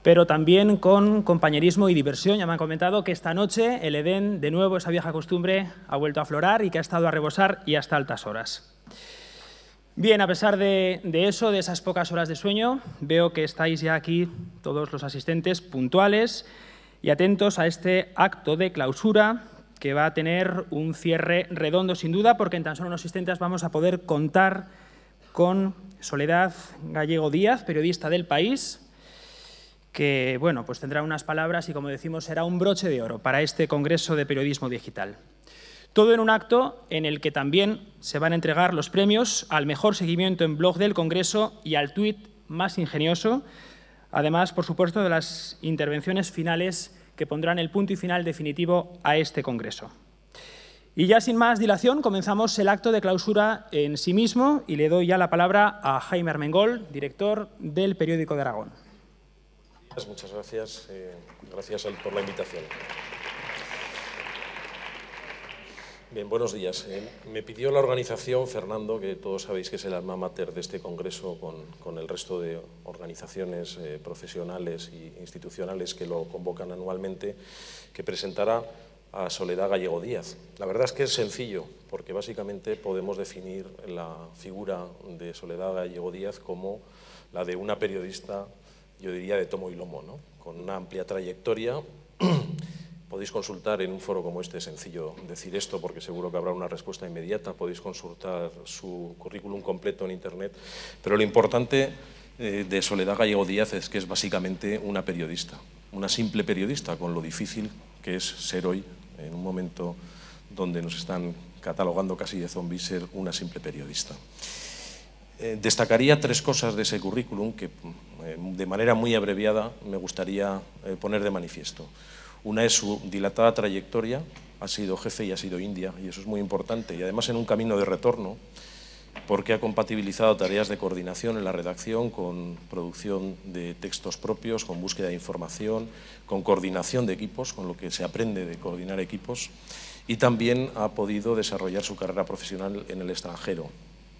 pero también con compañerismo y diversión. Ya me han comentado que esta noche el Edén, de nuevo, esa vieja costumbre, ha vuelto a aflorar y que ha estado a rebosar y hasta altas horas. Bien, a pesar de eso, de esas pocas horas de sueño, veo que estáis ya aquí todos los asistentes puntuales y atentos a este acto de clausura que va a tener un cierre redondo sin duda, porque en tan solo unos instantes vamos a poder contar con Soledad Gallego Díaz, periodista del País, que bueno, pues tendrá unas palabras y, como decimos, será un broche de oro para este Congreso de Periodismo Digital. Todo en un acto en el que también se van a entregar los premios al mejor seguimiento en blog del Congreso y al tuit más ingenioso, además, por supuesto, de las intervenciones finales que pondrán el punto y final definitivo a este Congreso. Y ya sin más dilación, comenzamos el acto de clausura en sí mismo y le doy ya la palabra a Jaime Armengol, director del Periódico de Aragón. Muchas gracias. Gracias por la invitación. Bien, buenos días. Me pidió la organización, Fernando, que todos sabéis que es el alma mater de este congreso con el resto de organizaciones profesionales e institucionales que lo convocan anualmente, que presentara a Soledad Gallego Díaz. La verdad es que es sencillo, porque básicamente podemos definir la figura de Soledad Gallego Díaz como la de una periodista, yo diría, de tomo y lomo, ¿no? Con una amplia trayectoria. Podéis consultar en un foro como este, es sencillo decir esto porque seguro que habrá una respuesta inmediata, podéis consultar su currículum completo en Internet, pero lo importante de Soledad Gallego Díaz es que es básicamente una periodista, una simple periodista, con lo difícil que es ser hoy, en un momento donde nos están catalogando casi de zombies, ser una simple periodista. Destacaría tres cosas de ese currículum que de manera muy abreviada me gustaría poner de manifiesto. Una es su dilatada trayectoria, ha sido jefe y ha sido india, y eso es muy importante, y además en un camino de retorno, porque ha compatibilizado tareas de coordinación en la redacción con producción de textos propios, con búsqueda de información, con coordinación de equipos, con lo que se aprende de coordinar equipos, y también ha podido desarrollar su carrera profesional en el extranjero,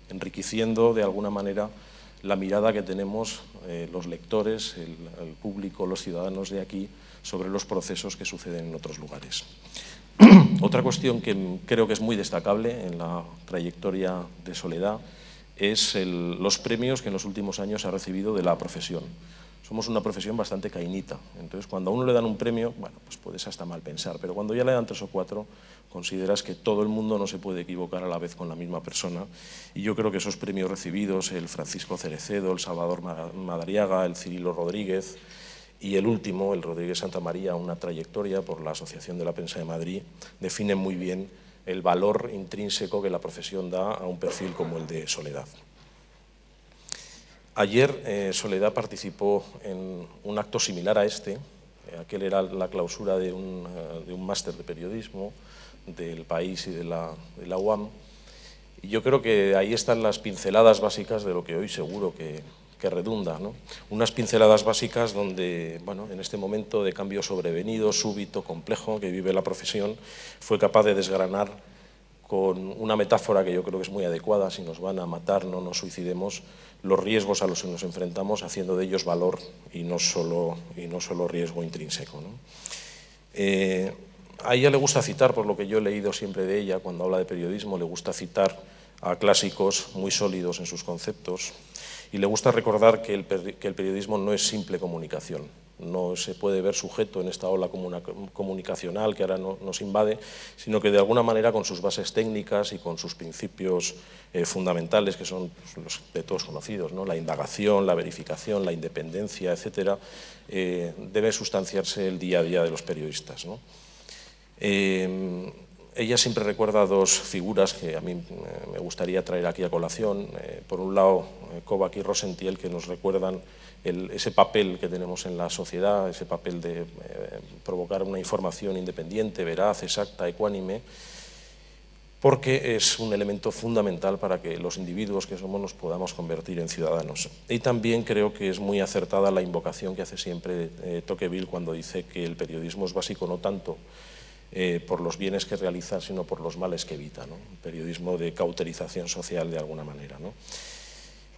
enriqueciendo de alguna manera la mirada que tenemos los lectores, el público, los ciudadanos de aquí, sobre los procesos que suceden en otros lugares. Otra cuestión que creo que es muy destacable en la trayectoria de Soledad es los premios que en los últimos años ha recibido de la profesión. Somos una profesión bastante cainita, entonces cuando a uno le dan un premio, bueno, pues puedes hasta mal pensar, pero cuando ya le dan 3 o 4, consideras que todo el mundo no se puede equivocar a la vez con la misma persona, y yo creo que esos premios recibidos, el Francisco Cerecedo, el Salvador Madariaga, el Cirilo Rodríguez y el último, el Rodríguez Santamaría, una trayectoria por la Asociación de la Prensa de Madrid, definen muy bien el valor intrínseco que la profesión da a un perfil como el de Soledad. Ayer Soledad participó en un acto similar a este, aquel era la clausura de un máster de periodismo del País y de la UAM, y yo creo que ahí están las pinceladas básicas de lo que hoy seguro que redunda, ¿no? Unas pinceladas básicas donde, bueno, en este momento de cambio sobrevenido, súbito, complejo que vive la profesión, fue capaz de desgranar con una metáfora que yo creo que es muy adecuada: si nos van a matar, no nos suicidemos, los riesgos a los que nos enfrentamos, haciendo de ellos valor y no solo riesgo intrínseco, ¿no? A ella le gusta citar, por lo que yo he leído siempre de ella, cuando habla de periodismo, le gusta citar a clásicos muy sólidos en sus conceptos, y le gusta recordar que el periodismo no es simple comunicación. No se puede ver sujeto en esta ola comunicacional que ahora nos invade, sino que de alguna manera con sus bases técnicas y con sus principios fundamentales, que son los de todos conocidos, ¿no? La indagación, la verificación, la independencia, etcétera, debe sustanciarse el día a día de los periodistas, ¿no? Ella siempre recuerda dos figuras que a mí me gustaría traer aquí a colación. Por un lado, Kovacs y Rosentiel, que nos recuerdan ese papel que tenemos en la sociedad, ese papel de provocar una información independiente, veraz, exacta, ecuánime, porque es un elemento fundamental para que los individuos que somos nos podamos convertir en ciudadanos. Y también creo que es muy acertada la invocación que hace siempre Tocqueville cuando dice que el periodismo es básico no tanto por los bienes que realiza, sino por los males que evita, ¿no? Un periodismo de cauterización social de alguna manera, ¿no?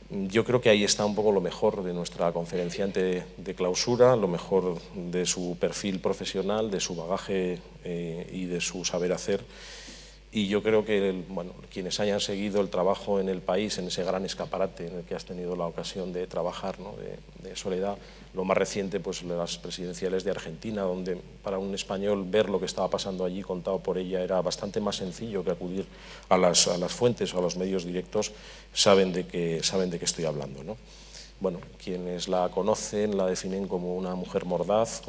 Yo creo que ahí está un poco lo mejor de nuestra conferenciante de clausura, lo mejor de su perfil profesional, de su bagaje y de su saber hacer. Y yo creo que bueno, quienes hayan seguido el trabajo en el país, en ese gran escaparate en el que has tenido la ocasión de trabajar, ¿no? de Soledad, lo más reciente, pues las presidenciales de Argentina, donde para un español ver lo que estaba pasando allí contado por ella era bastante más sencillo que acudir a las fuentes o a los medios directos, saben de qué estoy hablando, ¿no? Bueno, quienes la conocen la definen como una mujer mordaz,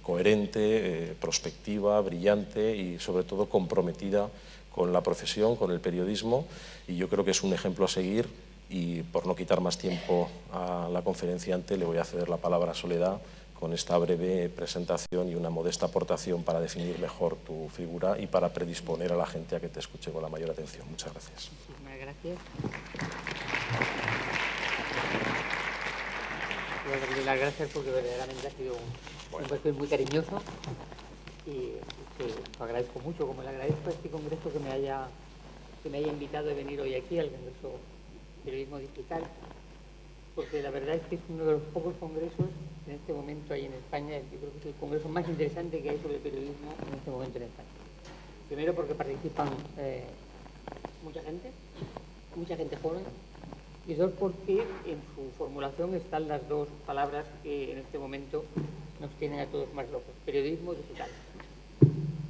coherente, prospectiva, brillante y sobre todo comprometida con la profesión, con el periodismo, y yo creo que es un ejemplo a seguir. Y por no quitar más tiempo a la conferenciante, le voy a ceder la palabra a Soledad con esta breve presentación y una modesta aportación para definir mejor tu figura y para predisponer a la gente a que te escuche con la mayor atención. Muchas gracias. Muchísimas gracias. Quiero darle las gracias porque verdaderamente ha sido un perfil muy cariñoso y que lo agradezco mucho, como le agradezco a este congreso que me haya invitado a venir hoy aquí al Congreso de Periodismo Digital, porque la verdad es que es uno de los pocos congresos en este momento hay en España. Yo creo que es el congreso más interesante que hay sobre el periodismo en este momento en España. Primero porque participan mucha gente joven, y dos porque en su formulación están las dos palabras que en este momento nos tienen a todos más locos: periodismo digital.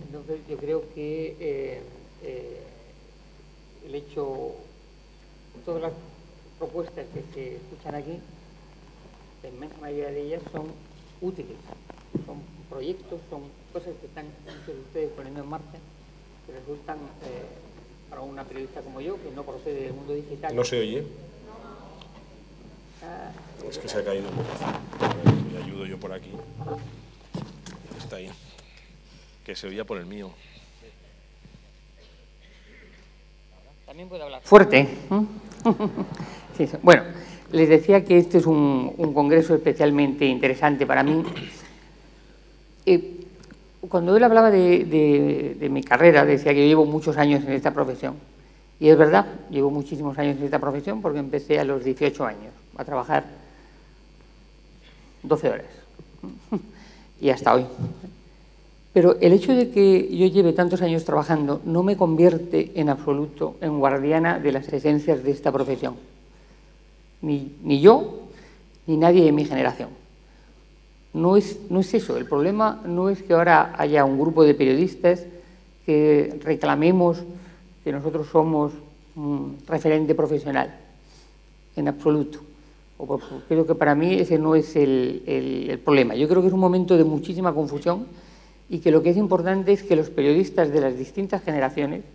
Entonces yo creo que el hecho, todas las propuestas que se escuchan aquí, la inmensa mayoría de ellas son útiles, son proyectos, son cosas que están muchos de ustedes poniendo en marcha, que resultan para una periodista como yo, que no procede del mundo digital. ¿No se oye? Es que se ha caído un poco. Le ayudo yo por aquí. Está ahí. Que se oía por el mío. También puedo hablar fuerte. Sí, bueno, les decía que este es un congreso especialmente interesante para mí. Cuando él hablaba de mi carrera, decía que yo llevo muchos años en esta profesión. Y es verdad, llevo muchísimos años en esta profesión porque empecé a los 18 años a trabajar 12 horas y hasta hoy. Pero el hecho de que yo lleve tantos años trabajando no me convierte en absoluto en guardiana de las esencias de esta profesión. Ni yo, ni nadie de mi generación. No es eso. El problema no es que ahora haya un grupo de periodistas que reclamemos que nosotros somos un referente profesional, en absoluto. Creo que para mí ese no es el problema. Yo creo que es un momento de muchísima confusión y que lo que es importante es que los periodistas de las distintas generaciones,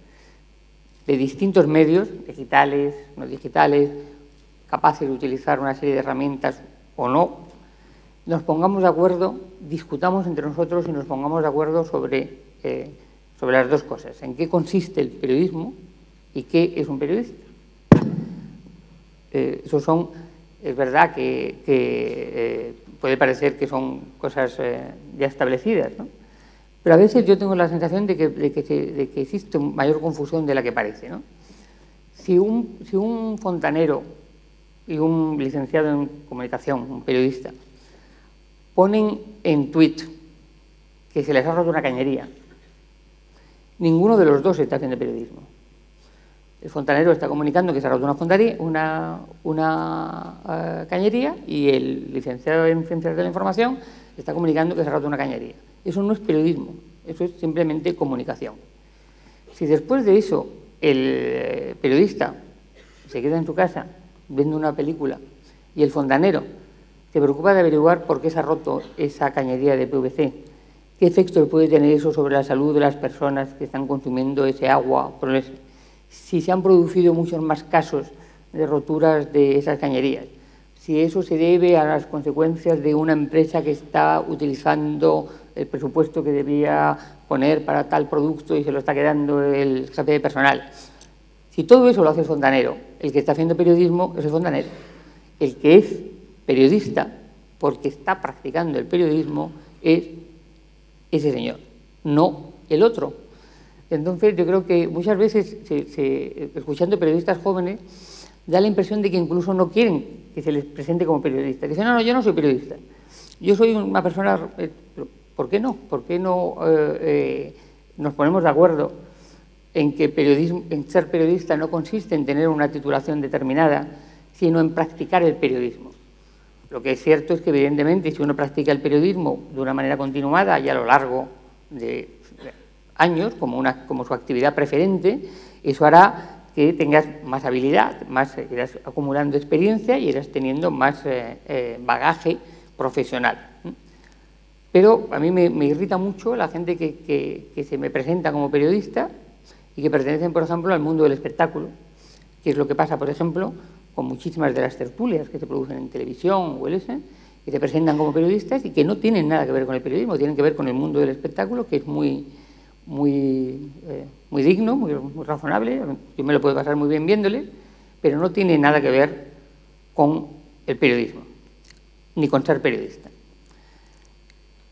de distintos medios, digitales, no digitales, capaces de utilizar una serie de herramientas o no, nos pongamos de acuerdo, discutamos entre nosotros y nos pongamos de acuerdo sobre las dos cosas: en qué consiste el periodismo y qué es un periodista. Esos son, es verdad que puede parecer que son cosas ya establecidas, ¿no? Pero a veces yo tengo la sensación de que existe mayor confusión de la que parece, ¿no? Si un fontanero y un licenciado en comunicación, un periodista, ponen en tweet que se les ha roto una cañería, ninguno de los dos está haciendo periodismo. El fontanero está comunicando que se ha roto una cañería, y el licenciado en Ciencias de la Información está comunicando que se ha roto una cañería. Eso no es periodismo, eso es simplemente comunicación. Si después de eso el periodista se queda en su casa viendo una película y el fontanero se preocupa de averiguar por qué se ha roto esa cañería de PVC, qué efectos puede tener eso sobre la salud de las personas que están consumiendo ese agua, si se han producido muchos más casos de roturas de esas cañerías, si eso se debe a las consecuencias de una empresa que está utilizando el presupuesto que debía poner para tal producto y se lo está quedando el jefe de personal. Si todo eso lo hace el fontanero, el que está haciendo periodismo es el fontanero. El que es periodista, porque está practicando el periodismo, es ese señor, no el otro. Entonces yo creo que muchas veces, escuchando periodistas jóvenes, da la impresión de que incluso no quieren que se les presente como periodistas. Dicen, no, yo no soy periodista, yo soy una persona... ¿Por qué no? ¿Por qué no nos ponemos de acuerdo en que en ser periodista no consiste en tener una titulación determinada, sino en practicar el periodismo? Lo que es cierto es que, evidentemente, si uno practica el periodismo de una manera continuada y a lo largo de años, como su actividad preferente, eso hará que tengas más habilidad, irás acumulando experiencia y irás teniendo más bagaje profesional. Pero a mí me irrita mucho la gente que se me presenta como periodista y que pertenecen, por ejemplo, al mundo del espectáculo, que es lo que pasa, por ejemplo, con muchísimas de las tertulias que se producen en televisión o que se presentan como periodistas y que no tienen nada que ver con el periodismo, tienen que ver con el mundo del espectáculo, que es muy digno, muy razonable. Yo me lo puedo pasar muy bien viéndole, pero no tiene nada que ver con el periodismo, ni con ser periodista.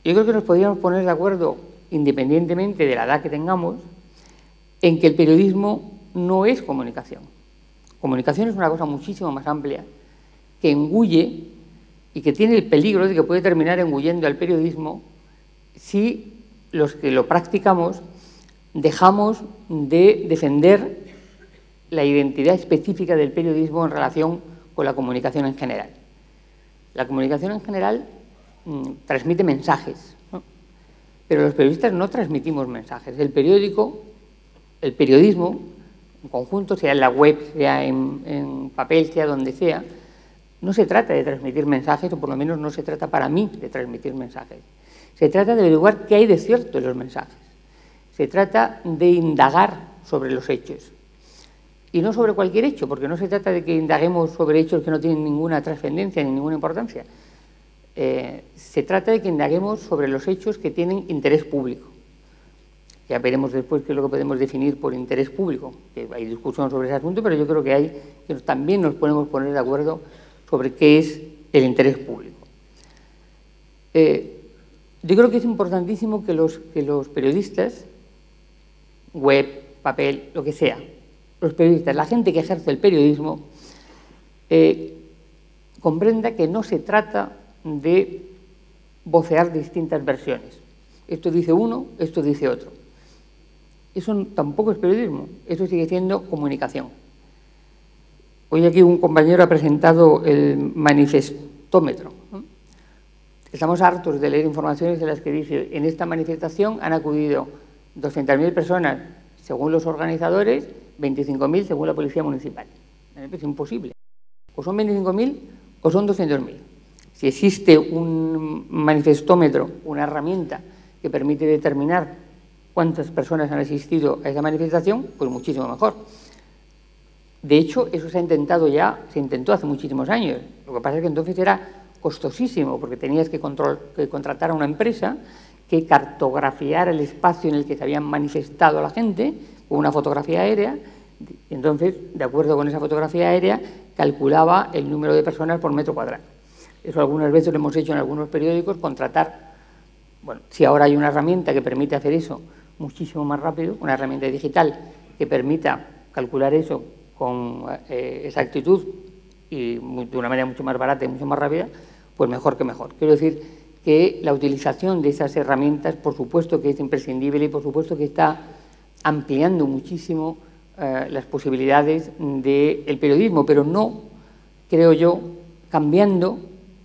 Yo creo que nos podríamos poner de acuerdo, independientemente de la edad que tengamos, en que el periodismo no es comunicación. Comunicación es una cosa muchísimo más amplia, que engulle y que tiene el peligro de que puede terminar engullendo al periodismo si los que lo practicamos dejamos de defender la identidad específica del periodismo en relación con la comunicación en general. La comunicación en general transmite mensajes, ¿no? Pero los periodistas no transmitimos mensajes. El periodismo, en conjunto, sea en la web, sea en papel, sea donde sea, no se trata de transmitir mensajes, o por lo menos no se trata para mí de transmitir mensajes. Se trata de averiguar qué hay de cierto en los mensajes. Se trata de indagar sobre los hechos. Y no sobre cualquier hecho, porque no se trata de que indaguemos sobre hechos que no tienen ninguna trascendencia ni ninguna importancia. Se trata de que indaguemos sobre los hechos que tienen interés público. Ya veremos después qué es lo que podemos definir por interés público, que hay discusión sobre ese asunto, pero yo creo que también nos podemos poner de acuerdo sobre qué es el interés público. Yo creo que es importantísimo que los periodistas, web, papel, lo que sea, los periodistas, la gente que ejerce el periodismo, comprenda que no se trata de vocear distintas versiones. Esto dice uno, esto dice otro. Eso tampoco es periodismo, eso sigue siendo comunicación. Hoy aquí un compañero ha presentado el manifestómetro, ¿no? Estamos hartos de leer informaciones en las que dice, en esta manifestación han acudido 200.000 personas según los organizadores, 25.000 según la Policía Municipal. Es imposible. O son 25.000 o son 200.000. Si existe un manifestómetro, una herramienta que permite determinar cuántas personas han asistido a esa manifestación, pues muchísimo mejor. De hecho, eso se intentó hace muchísimos años. Lo que pasa es que entonces era costosísimo, porque tenías que contratar a una empresa que cartografiara el espacio en el que se habían manifestado la gente con una fotografía aérea. Entonces, de acuerdo con esa fotografía aérea, calculaba el número de personas por metro cuadrado. Eso algunas veces lo hemos hecho en algunos periódicos, contratar, bueno, si ahora hay una herramienta que permite hacer eso muchísimo más rápido, una herramienta digital que permita calcular eso con exactitud y de una manera mucho más barata y mucho más rápida, pues mejor que mejor. Quiero decir que la utilización de esas herramientas, por supuesto que es imprescindible y por supuesto que está ampliando muchísimo las posibilidades del periodismo, pero no, creo yo, cambiando,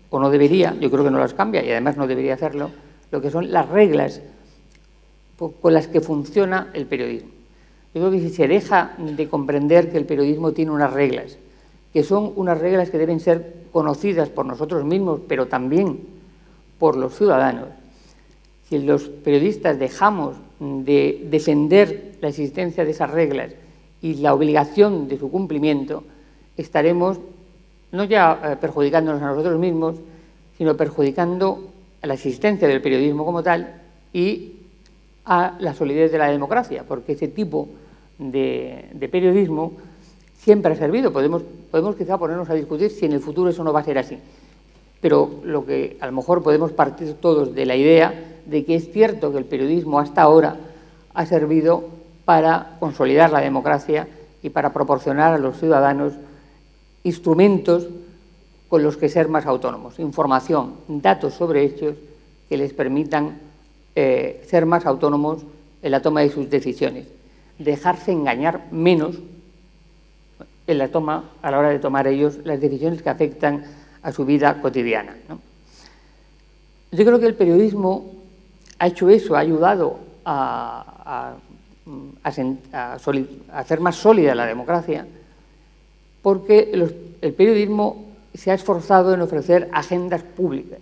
o no debería, yo creo que no las cambia y además no debería hacerlo, lo que son las reglas con las que funciona el periodismo. Yo creo que si se deja de comprender que el periodismo tiene unas reglas, que son unas reglas que deben ser conocidas por nosotros mismos, pero también por los ciudadanos, si los periodistas dejamos de defender la existencia de esas reglas y la obligación de su cumplimiento, estaremos no ya perjudicándonos a nosotros mismos, sino perjudicando a la existencia del periodismo como tal y a la solidez de la democracia, porque ese tipo de periodismo siempre ha servido. Podemos quizá ponernos a discutir si en el futuro eso no va a ser así, pero lo que a lo mejor podemos partir todos de la idea de que es cierto que el periodismo hasta ahora ha servido para consolidar la democracia y para proporcionar a los ciudadanos instrumentos con los que ser más autónomos, información, datos sobre hechos que les permitan ser más autónomos en la toma de sus decisiones, dejarse engañar menos en la toma, a la hora de tomar ellos las decisiones que afectan a su vida cotidiana, ¿no? Yo creo que el periodismo ha hecho eso, ha ayudado a hacer más sólida la democracia, porque el periodismo se ha esforzado en ofrecer agendas públicas,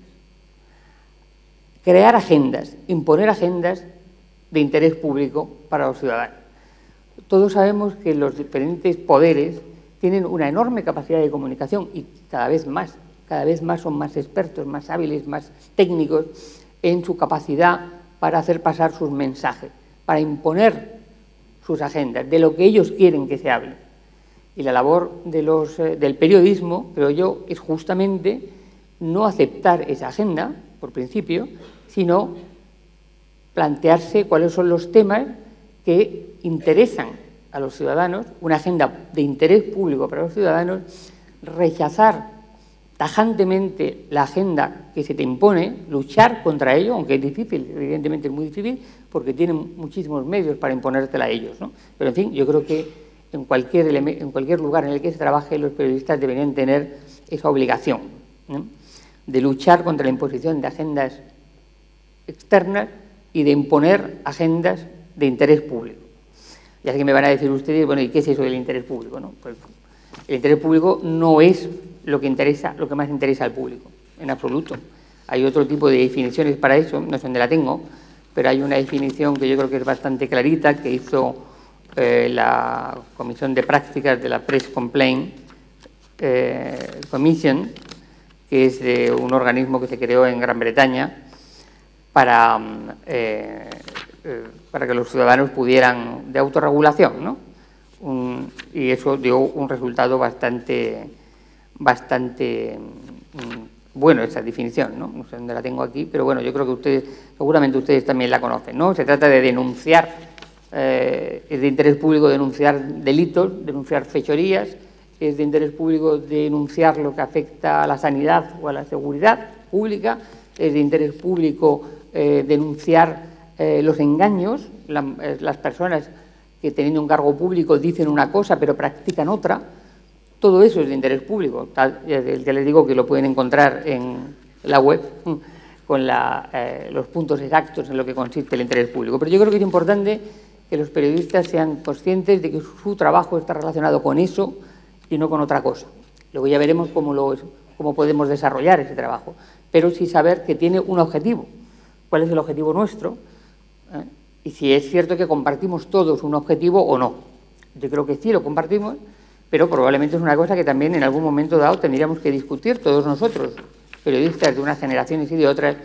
crear agendas, imponer agendas de interés público para los ciudadanos. Todos sabemos que los diferentes poderes tienen una enorme capacidad de comunicación y cada vez más son más expertos, más hábiles, más técnicos en su capacidad para hacer pasar sus mensajes, para imponer sus agendas, de lo que ellos quieren que se hable. Y la labor del periodismo, creo yo, es justamente no aceptar esa agenda, por principio, sino plantearse cuáles son los temas que interesan a los ciudadanos, una agenda de interés público para los ciudadanos, rechazar tajantemente la agenda que se te impone, luchar contra ello, aunque es difícil, evidentemente es muy difícil, porque tienen muchísimos medios para imponértela a ellos, ¿no? Pero, en fin, yo creo que en cualquier lugar en el que se trabaje, los periodistas deberían tener esa obligación, ¿no?, de luchar contra la imposición de agendas externas y de imponer agendas de interés público. Ya sé que me van a decir ustedes, bueno, ¿y qué es eso del interés público, no? Pues el interés público no es lo que más interesa al público, en absoluto. Hay otro tipo de definiciones para eso, no sé dónde la tengo, pero hay una definición que yo creo que es bastante clarita, que hizo la Comisión de Prácticas de la Press Complaint Commission, que es de un organismo que se creó en Gran Bretaña para que los ciudadanos pudieran, de autorregulación, ¿no? Y eso dio un resultado bastante bueno, esa definición, ¿no? No sé dónde la tengo aquí, pero bueno, yo creo que seguramente ustedes también la conocen, ¿no? Se trata de denunciar, es de interés público denunciar delitos, denunciar fechorías, es de interés público denunciar lo que afecta a la sanidad o a la seguridad pública, es de interés público denunciar los engaños, las personas que teniendo un cargo público dicen una cosa pero practican otra. Todo eso es de interés público. Ya les digo que lo pueden encontrar en la web con los puntos exactos en lo que consiste el interés público. Pero yo creo que es importante que los periodistas sean conscientes de que su trabajo está relacionado con eso y no con otra cosa. Luego ya veremos cómo podemos desarrollar ese trabajo, pero sí saber que tiene un objetivo. ¿Cuál es el objetivo nuestro? Y si es cierto que compartimos todos un objetivo o no. Yo creo que sí lo compartimos, pero probablemente es una cosa que también en algún momento dado tendríamos que discutir todos nosotros, periodistas de unas generaciones y de otras,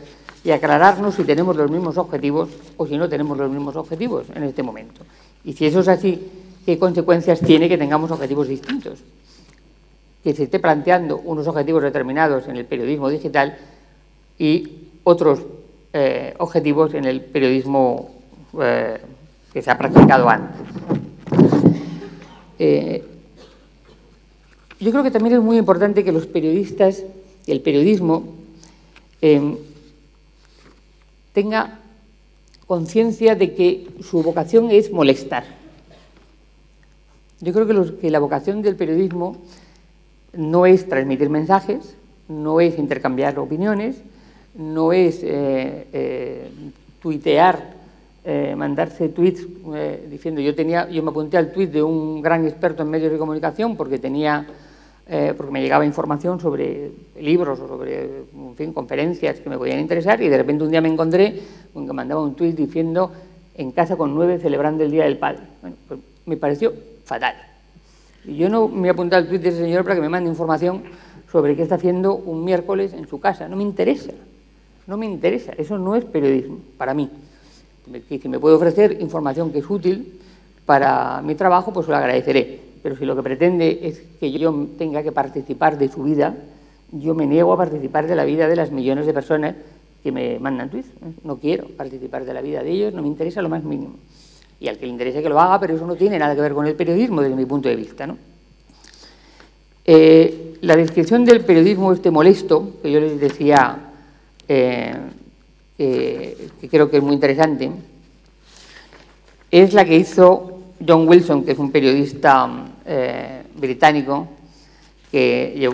y aclararnos si tenemos los mismos objetivos o si no tenemos los mismos objetivos en este momento. Y si eso es así, ¿qué consecuencias tiene que tengamos objetivos distintos? Que se esté planteando unos objetivos determinados en el periodismo digital y otros objetivos en el periodismo que se ha practicado antes. Yo creo que también es muy importante que los periodistas y el periodismo tenga conciencia de que su vocación es molestar. Yo creo que la vocación del periodismo no es transmitir mensajes, no es intercambiar opiniones, no es tuitear, mandarse tweets diciendo yo me apunté al tweet de un gran experto en medios de comunicación porque me llegaba información sobre libros o sobre, en fin, conferencias que me podían interesar, y de repente un día me encontré con que mandaba un tweet diciendo en casa con 9 celebrando el Día del Padre. Bueno, pues me pareció fatal. Y yo no me apunté al tweet de ese señor para que me mande información sobre qué está haciendo un miércoles en su casa. No me interesa. No me interesa. Eso no es periodismo para mí. Si me puede ofrecer información que es útil para mi trabajo, pues lo agradeceré. Pero si lo que pretende es que yo tenga que participar de su vida, yo me niego a participar de la vida de las millones de personas que me mandan tweets. No quiero participar de la vida de ellos, no me interesa lo más mínimo. Y al que le interese que lo haga, pero eso no tiene nada que ver con el periodismo desde mi punto de vista, ¿no? La descripción del periodismo molesto, que yo les decía que creo que es muy interesante, es la que hizo John Wilson, que es un periodista británico, que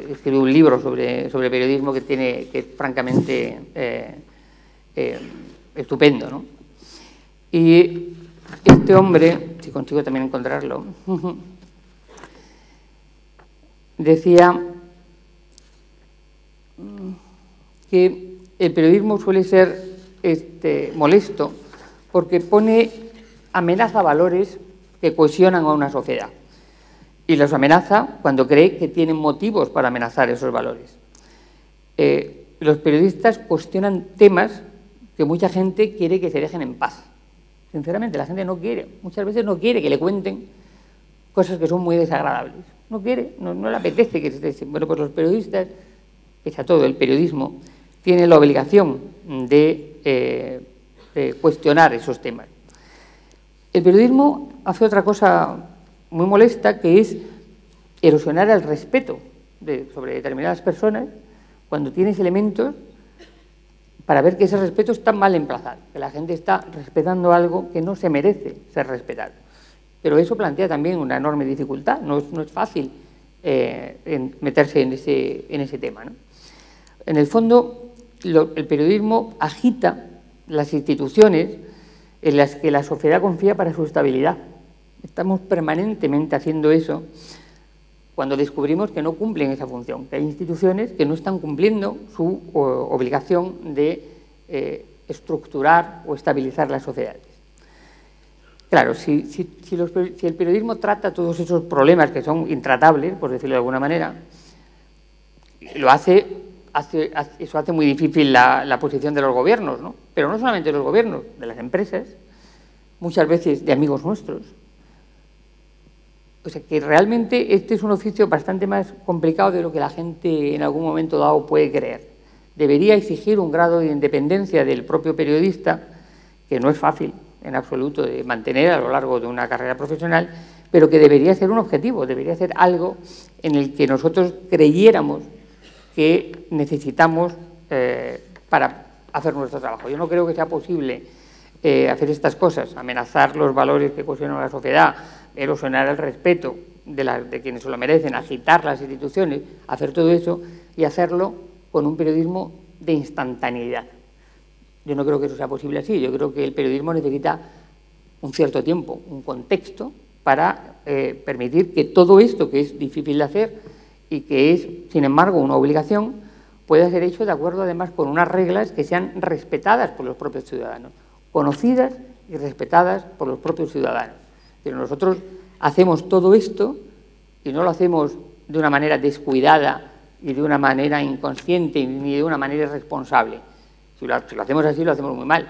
escribió un libro sobre periodismo que es francamente estupendo, ¿no? Y este hombre, si consigo también encontrarlo, decía que el periodismo suele ser molesto porque amenaza valores que cohesionan a una sociedad y los amenaza cuando cree que tienen motivos para amenazar esos valores. Los periodistas cuestionan temas que mucha gente quiere que se dejen en paz. Sinceramente, la gente no quiere, muchas veces no quiere que le cuenten cosas que son muy desagradables. No quiere, no le apetece que se estén. Bueno, pues los periodistas, pese a todo, el periodismo tiene la obligación de cuestionar esos temas. El periodismo hace otra cosa muy molesta, que es erosionar el respeto sobre determinadas personas cuando tienes elementos para ver que ese respeto está mal emplazado, que la gente está respetando algo que no se merece ser respetado. Pero eso plantea también una enorme dificultad, no es fácil meterse en ese tema, ¿no? En el fondo, el periodismo agita las instituciones en las que la sociedad confía para su estabilidad. Estamos permanentemente haciendo eso cuando descubrimos que no cumplen esa función, que hay instituciones que no están cumpliendo su obligación de estructurar o estabilizar las sociedades. Claro, si el periodismo trata todos esos problemas que son intratables, por decirlo de alguna manera, eso hace muy difícil la posición de los gobiernos, ¿no? Pero no solamente de los gobiernos, de las empresas, muchas veces de amigos nuestros. O sea que realmente este es un oficio bastante más complicado de lo que la gente en algún momento dado puede creer. Debería exigir un grado de independencia del propio periodista, que no es fácil en absoluto de mantener a lo largo de una carrera profesional, pero que debería ser un objetivo, debería ser algo en el que nosotros creyéramos que necesitamos para hacer nuestro trabajo. Yo no creo que sea posible hacer estas cosas, amenazar los valores que cohesionan la sociedad, erosionar el respeto de quienes se lo merecen, agitar las instituciones, hacer todo eso y hacerlo con un periodismo de instantaneidad. Yo no creo que eso sea posible así. Yo creo que el periodismo necesita un cierto tiempo, un contexto para permitir que todo esto, que es difícil de hacer y que es, sin embargo, una obligación, pueda ser hecho de acuerdo, además, con unas reglas que sean respetadas por los propios ciudadanos, conocidas y respetadas por los propios ciudadanos. Pero nosotros hacemos todo esto y no lo hacemos de una manera descuidada y de una manera inconsciente ni de una manera irresponsable. Si lo hacemos así, lo hacemos muy mal.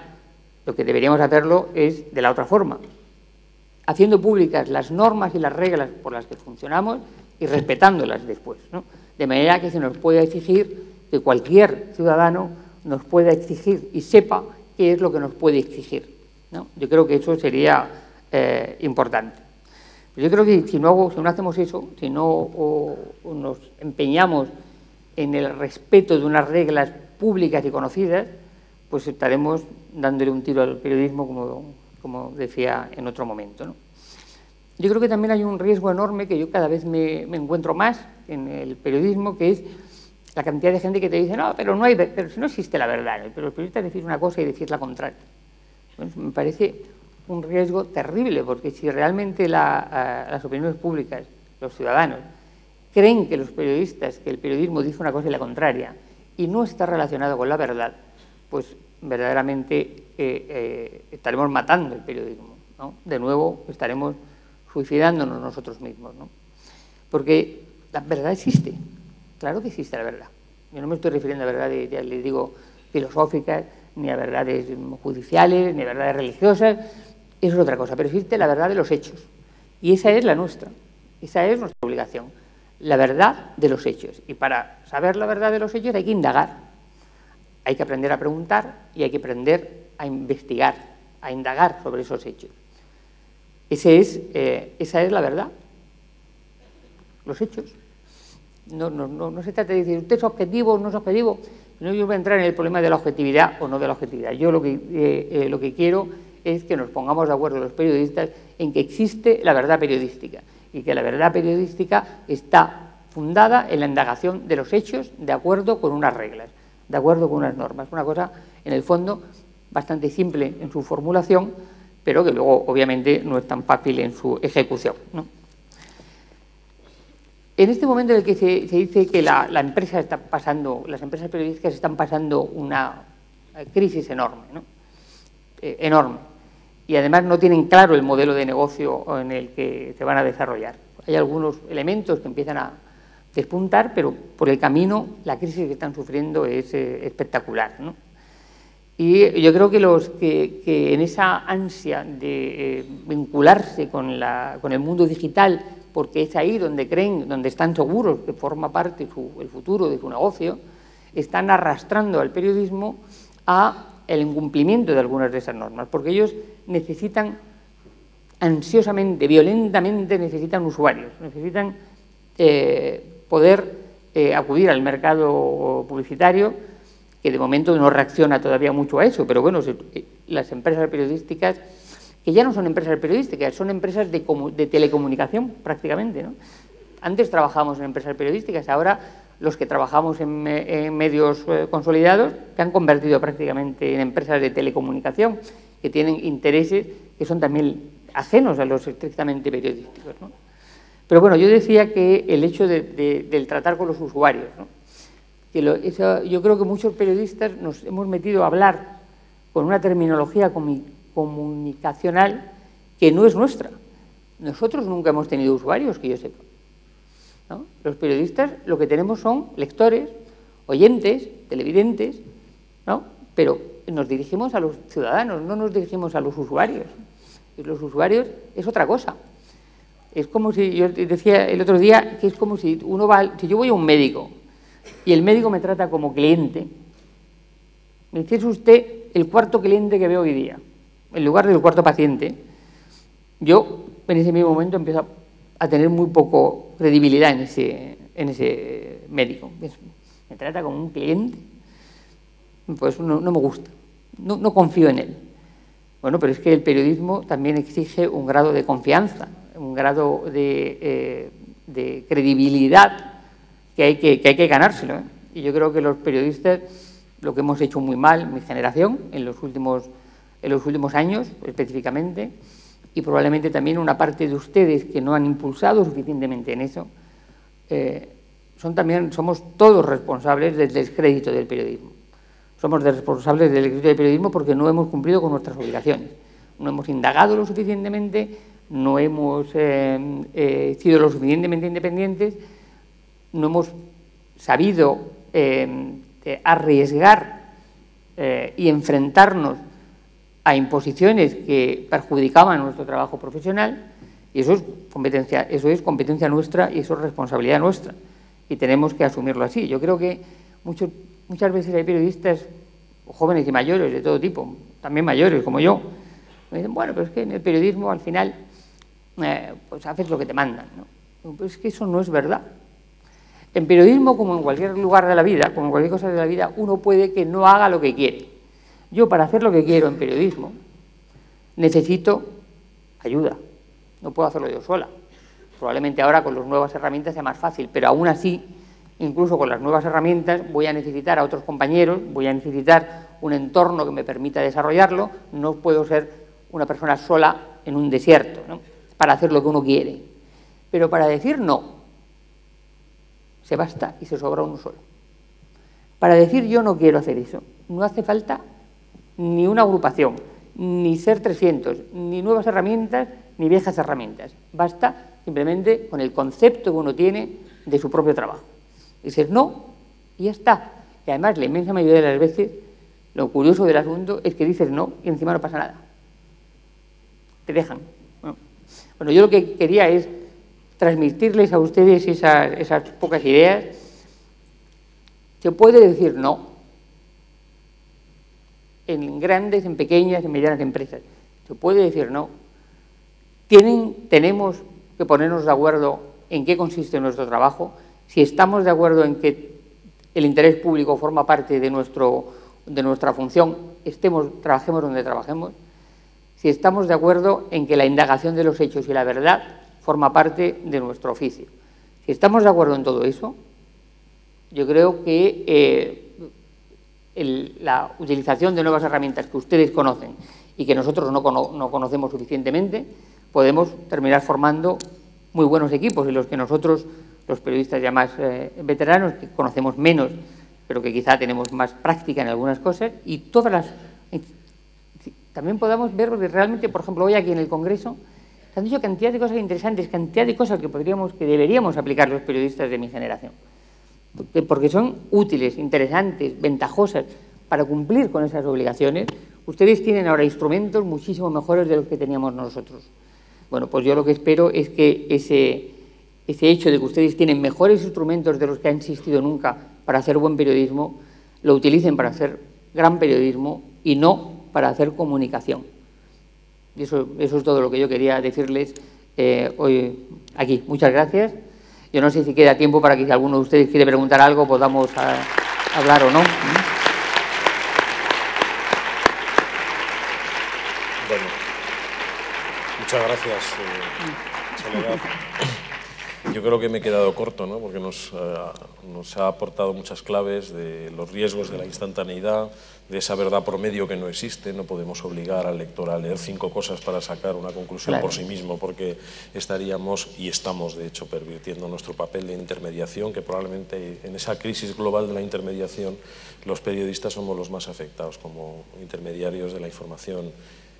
Lo que deberíamos hacerlo es de la otra forma, haciendo públicas las normas y las reglas por las que funcionamos y respetándolas después, ¿no? De manera que se nos pueda exigir, que cualquier ciudadano nos pueda exigir y sepa qué es lo que nos puede exigir, ¿no? Yo creo que eso sería importante. Pero yo creo que si no hacemos eso, si no nos empeñamos en el respeto de unas reglas públicas y conocidas, pues estaremos dándole un tiro al periodismo, como decía en otro momento, ¿no? Yo creo que también hay un riesgo enorme que yo cada vez me encuentro más en el periodismo, que es la cantidad de gente que te dice, no, pero si no existe la verdad, pero los periodistas decís una cosa y decís la contraria. Bueno, me parece un riesgo terrible, porque si realmente las opiniones públicas, los ciudadanos, creen que los periodistas, que el periodismo dice una cosa y la contraria, y no está relacionado con la verdad, pues verdaderamente estaremos matando el periodismo, ¿no? De nuevo estaremos suicidándonos nosotros mismos, ¿no? Porque la verdad existe, claro que existe la verdad. Yo no me estoy refiriendo a verdades, ya les digo, filosóficas, ni a verdades judiciales, ni a verdades religiosas, eso es otra cosa, pero existe la verdad de los hechos, y esa es la nuestra, esa es nuestra obligación, la verdad de los hechos. Y para saber la verdad de los hechos hay que indagar, hay que aprender a preguntar y hay que aprender a investigar, a indagar sobre esos hechos. Esa es la verdad. los hechos. No se trata de decir usted es objetivo o no es objetivo. No, yo voy a entrar en el problema de la objetividad o no de la objetividad. Yo lo que quiero es que nos pongamos de acuerdo los periodistas en que existe la verdad periodística y que la verdad periodística está fundada en la indagación de los hechos de acuerdo con unas reglas, de acuerdo con unas normas. Una cosa, en el fondo, bastante simple en su formulación, pero que luego, obviamente, no es tan fácil en su ejecución, ¿no? En este momento en el que se dice que las empresas periodísticas están pasando una crisis enorme, ¿no? Enorme, y además no tienen claro el modelo de negocio en el que se van a desarrollar. Hay algunos elementos que empiezan a despuntar, pero por el camino la crisis que están sufriendo es espectacular, ¿no? Y yo creo que en esa ansia de vincularse con el mundo digital, porque es ahí donde creen, donde están seguros que forma parte el futuro de su negocio, están arrastrando al periodismo a el incumplimiento de algunas de esas normas, porque ellos necesitan ansiosamente, violentamente necesitan usuarios, necesitan poder acudir al mercado publicitario, que de momento no reacciona todavía mucho a eso, pero bueno, las empresas periodísticas, que ya no son empresas periodísticas, son empresas de telecomunicación prácticamente, ¿no? Antes trabajábamos en empresas periodísticas, ahora los que trabajamos en medios consolidados se han convertido prácticamente en empresas de telecomunicación que tienen intereses que son también ajenos a los estrictamente periodísticos, ¿no? Pero bueno, yo decía que el hecho del tratar con los usuarios, ¿no? Yo creo que muchos periodistas nos hemos metido a hablar con una terminología comunicacional que no es nuestra. Nosotros nunca hemos tenido usuarios, que yo sepa, ¿no? Los periodistas lo que tenemos son lectores, oyentes, televidentes, ¿no? Pero nos dirigimos a los ciudadanos, no nos dirigimos a los usuarios. Y los usuarios es otra cosa. Es como si, yo decía el otro día, que es como si si yo voy a un médico y el médico me trata como cliente, me dice, es usted el cuarto cliente que veo hoy día, en lugar del cuarto paciente, yo en ese mismo momento empiezo a tener muy poco credibilidad en ese médico. Me trata como un cliente, pues no me gusta, no confío en él. Bueno, pero es que el periodismo también exige un grado de confianza, un grado de credibilidad que hay que ganárselo, ¿eh? Y yo creo que los periodistas, lo que hemos hecho muy mal, mi generación, en los últimos años específicamente, y probablemente también una parte de ustedes que no han impulsado suficientemente en eso, somos todos responsables del descrédito del periodismo. Somos responsables del descrédito del periodismo porque no hemos cumplido con nuestras obligaciones. No hemos indagado lo suficientemente, no hemos sido lo suficientemente independientes, no hemos sabido arriesgar y enfrentarnos a imposiciones que perjudicaban nuestro trabajo profesional, y eso es competencia nuestra y eso es responsabilidad nuestra, y tenemos que asumirlo así. Yo creo que muchas veces hay periodistas, jóvenes y mayores de todo tipo, también mayores como yo, me dicen, bueno, pero es que en el periodismo al final pues haces lo que te mandan, ¿no? Pero es que eso no es verdad. En periodismo, como en cualquier lugar de la vida, como en cualquier cosa de la vida, uno puede que no haga lo que quiere. Yo, para hacer lo que quiero en periodismo, necesito ayuda. No puedo hacerlo yo sola. Probablemente ahora con las nuevas herramientas sea más fácil, pero aún así, incluso con las nuevas herramientas, voy a necesitar a otros compañeros, voy a necesitar un entorno que me permita desarrollarlo. No puedo ser una persona sola en un desierto, ¿no?, para hacer lo que uno quiere. Pero para decir no, se basta y se sobra uno solo. Para decir yo no quiero hacer eso, no hace falta ni una agrupación, ni ser 300, ni nuevas herramientas, ni viejas herramientas. Basta simplemente con el concepto que uno tiene de su propio trabajo. Decir no y ya está. Y además, la inmensa mayoría de las veces, lo curioso del asunto es que dices no y encima no pasa nada. Te dejan. Bueno, yo lo que quería es transmitirles a ustedes esas pocas ideas. Se puede decir no en grandes, en pequeñas, en medianas empresas. Se puede decir no. Tenemos que ponernos de acuerdo en qué consiste nuestro trabajo, si estamos de acuerdo en que el interés público forma parte de nuestra función, trabajemos donde trabajemos, si estamos de acuerdo en que la indagación de los hechos y la verdad forma parte de nuestro oficio. Si estamos de acuerdo en todo eso, yo creo que la utilización de nuevas herramientas que ustedes conocen y que nosotros no conocemos suficientemente, podemos terminar formando muy buenos equipos en los que nosotros, los periodistas ya más veteranos, que conocemos menos, pero que quizá tenemos más práctica en algunas cosas, y también podamos ver, porque realmente, por ejemplo, hoy aquí en el Congreso, se han dicho cantidad de cosas interesantes, cantidad de cosas que deberíamos aplicar los periodistas de mi generación, porque son útiles, interesantes, ventajosas para cumplir con esas obligaciones. Ustedes tienen ahora instrumentos muchísimo mejores de los que teníamos nosotros. Bueno, pues yo lo que espero es que ese hecho de que ustedes tienen mejores instrumentos de los que han existido nunca para hacer buen periodismo, lo utilicen para hacer gran periodismo y no para hacer comunicación. Y eso es todo lo que yo quería decirles hoy aquí. Muchas gracias. Yo no sé si queda tiempo para que si alguno de ustedes quiere preguntar algo podamos hablar o no. Bueno, muchas gracias, Soledad. Yo creo que me he quedado corto, ¿no? Porque nos ha aportado muchas claves de los riesgos de la instantaneidad, de esa verdad promedio que no existe. No podemos obligar al lector a leer 5 cosas para sacar una conclusión por sí mismo, porque estaríamos, y estamos de hecho, pervirtiendo nuestro papel de intermediación, que probablemente en esa crisis global de la intermediación los periodistas somos los más afectados como intermediarios de la información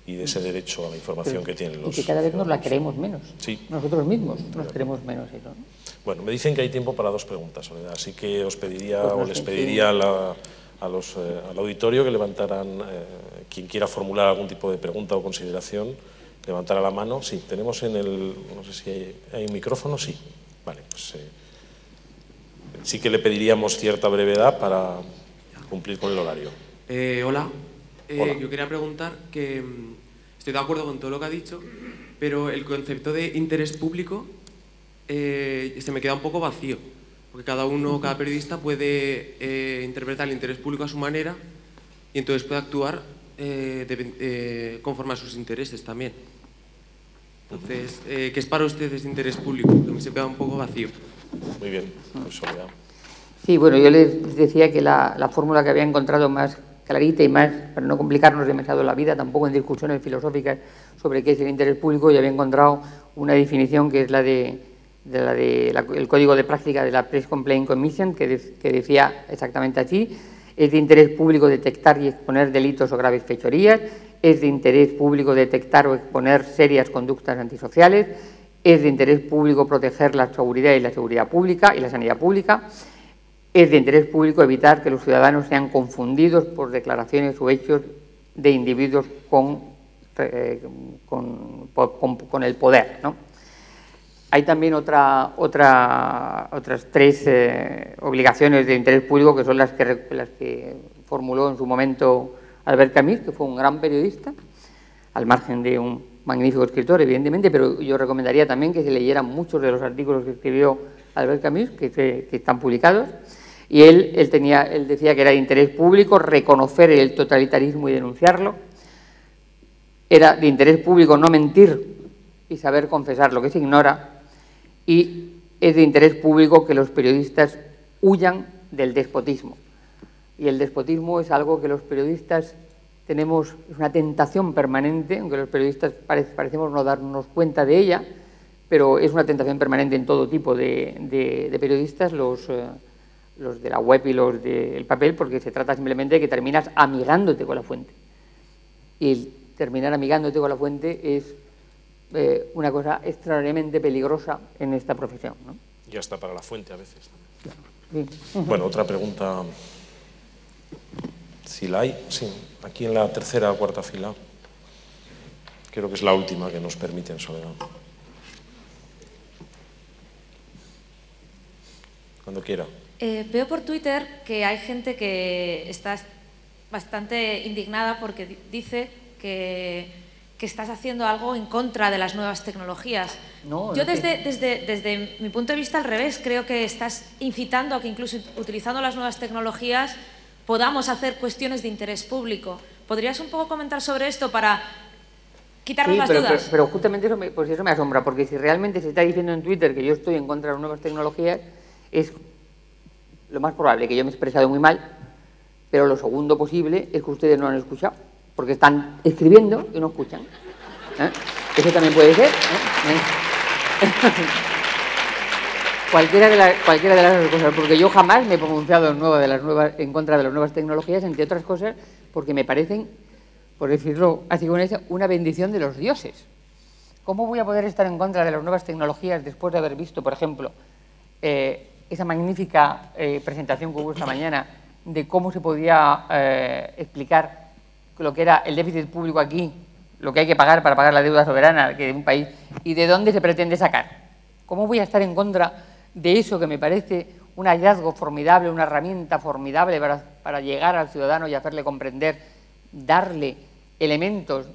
y de ese derecho a la información que tienen los... Y que cada vez nos la creemos menos. Sí. Nosotros mismos nos creemos menos eso, ¿no? Bueno, me dicen que hay tiempo para 2 preguntas, Soledad, así que os pediría o les pediría al auditorio que levantaran, quien quiera formular algún tipo de pregunta o consideración, levantara la mano. Sí, tenemos en el... no sé si hay un micrófono, sí. Vale, pues sí que le pediríamos cierta brevedad para cumplir con el horario. Hola. Hola. Yo quería preguntar que estoy de acuerdo con todo lo que ha dicho, pero el concepto de interés público se me queda un poco vacío, porque cada periodista puede interpretar el interés público a su manera y entonces puede actuar conforme a sus intereses también. Entonces, ¿qué es para ustedes interés público? Que me se queda un poco vacío. Muy bien, pues Soledad. Sí, bueno, yo les decía que la fórmula que había encontrado más clarita y más, para no complicarnos demasiado la vida, tampoco en discusiones filosóficas sobre qué es el interés público, yo había encontrado una definición que es el Código de Práctica de la Press Complaint Commission, que decía exactamente así: es de interés público detectar y exponer delitos o graves fechorías, es de interés público detectar o exponer serias conductas antisociales, es de interés público proteger la seguridad y la seguridad pública y la sanidad pública, es de interés público evitar que los ciudadanos sean confundidos por declaraciones o hechos de individuos con el poder, ¿no? Hay también otras 3 obligaciones de interés público, que son las que formuló en su momento Albert Camus, que fue un gran periodista, al margen de un magnífico escritor, evidentemente, pero yo recomendaría también que se leyeran muchos de los artículos que escribió Albert Camus, que están publicados. Y él decía que era de interés público reconocer el totalitarismo y denunciarlo, era de interés público no mentir y saber confesar lo que se ignora, y es de interés público que los periodistas huyan del despotismo. Y el despotismo es algo que los periodistas tenemos, es una tentación permanente, aunque los periodistas parecemos no darnos cuenta de ella, pero es una tentación permanente en todo tipo de periodistas, los de la web y los del papel, porque se trata simplemente de que terminas amigándote con la fuente. Y el terminar amigándote con la fuente es una cosa extraordinariamente peligrosa en esta profesión, ¿no? Y hasta para la fuente a veces. Sí. Bueno, otra pregunta, si la hay, sí, aquí en la tercera o cuarta fila. Creo que es la última que nos permiten, Soledad. Cuando quiera. Veo por Twitter que hay gente que está bastante indignada porque dice que que estás haciendo algo en contra de las nuevas tecnologías. No, Yo no desde mi punto de vista al revés, creo que estás incitando a que incluso utilizando las nuevas tecnologías podamos hacer cuestiones de interés público. ¿Podrías un poco comentar sobre esto para quitarnos las dudas? Pero justamente eso me asombra, porque si realmente se está diciendo en Twitter que yo estoy en contra de las nuevas tecnologías, es lo más probable que yo me he expresado muy mal, pero lo segundo posible es que ustedes no han escuchado, porque están escribiendo y no escuchan. Eso también puede ser. Cualquiera de las cosas, porque yo jamás me he pronunciado en contra de las nuevas tecnologías, entre otras cosas, porque me parecen, por decirlo así, una bendición de los dioses. ¿Cómo voy a poder estar en contra de las nuevas tecnologías después de haber visto, por ejemplo, esa magnífica presentación que hubo esta mañana de cómo se podía explicar lo que era el déficit público aquí, lo que hay que pagar para pagar la deuda soberana de un país y de dónde se pretende sacar? ¿Cómo voy a estar en contra de eso que me parece un hallazgo formidable, una herramienta formidable para llegar al ciudadano y hacerle comprender, darle elementos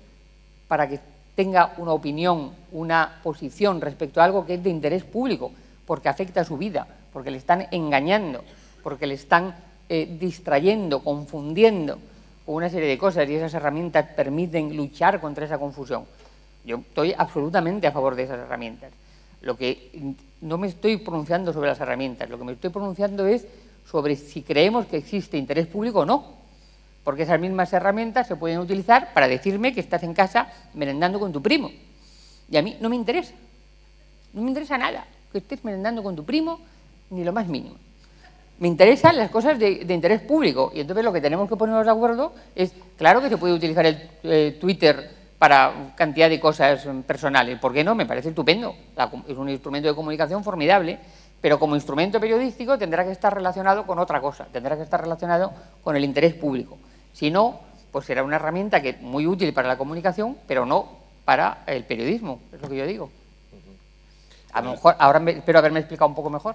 para que tenga una opinión, una posición respecto a algo que es de interés público, porque afecta a su vida, porque le están engañando, porque le están distrayendo, confundiendo con una serie de cosas, y esas herramientas permiten luchar contra esa confusión? Yo estoy absolutamente a favor de esas herramientas. Lo que no me estoy pronunciando sobre las herramientas, lo que me estoy pronunciando es sobre si creemos que existe interés público o no, porque esas mismas herramientas se pueden utilizar para decirme que estás en casa merendando con tu primo, y a mí no me interesa nada que estés merendando con tu primo, ni lo más mínimo. Me interesan las cosas de interés público, y entonces lo que tenemos que ponernos de acuerdo es, claro que se puede utilizar el Twitter para cantidad de cosas personales, ¿por qué no? Me parece estupendo, es un instrumento de comunicación formidable, pero como instrumento periodístico tendrá que estar relacionado con otra cosa, tendrá que estar relacionado con el interés público. Si no, pues será una herramienta que es muy útil para la comunicación, pero no para el periodismo, es lo que yo digo. A lo mejor, ahora espero haberme explicado un poco mejor.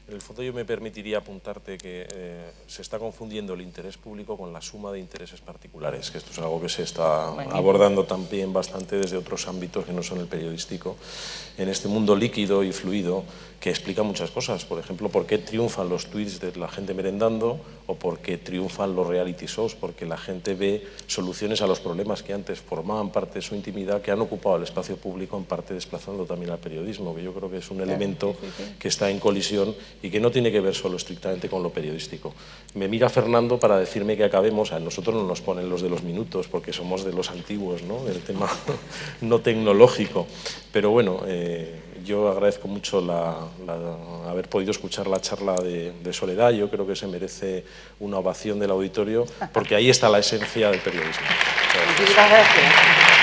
En el fondo yo me permitiría apuntarte que se está confundiendo el interés público con la suma de intereses particulares, que esto es algo que se está abordando también bastante desde otros ámbitos que no son el periodístico, en este mundo líquido y fluido que explica muchas cosas. Por ejemplo, por qué triunfan los tweets de la gente merendando, o por qué triunfan los reality shows, porque la gente ve soluciones a los problemas que antes formaban parte de su intimidad, que han ocupado el espacio público, en parte desplazando también al periodismo, que yo creo que es un elemento que está en colisión y que no tiene que ver solo estrictamente con lo periodístico. Me mira Fernando para decirme que acabemos. A nosotros no nos ponen los de los minutos porque somos de los antiguos, ¿no?, del tema no tecnológico, pero bueno, yo agradezco mucho haber podido escuchar la charla de Soledad. Yo creo que se merece una ovación del auditorio, porque ahí está la esencia del periodismo. Muchas gracias.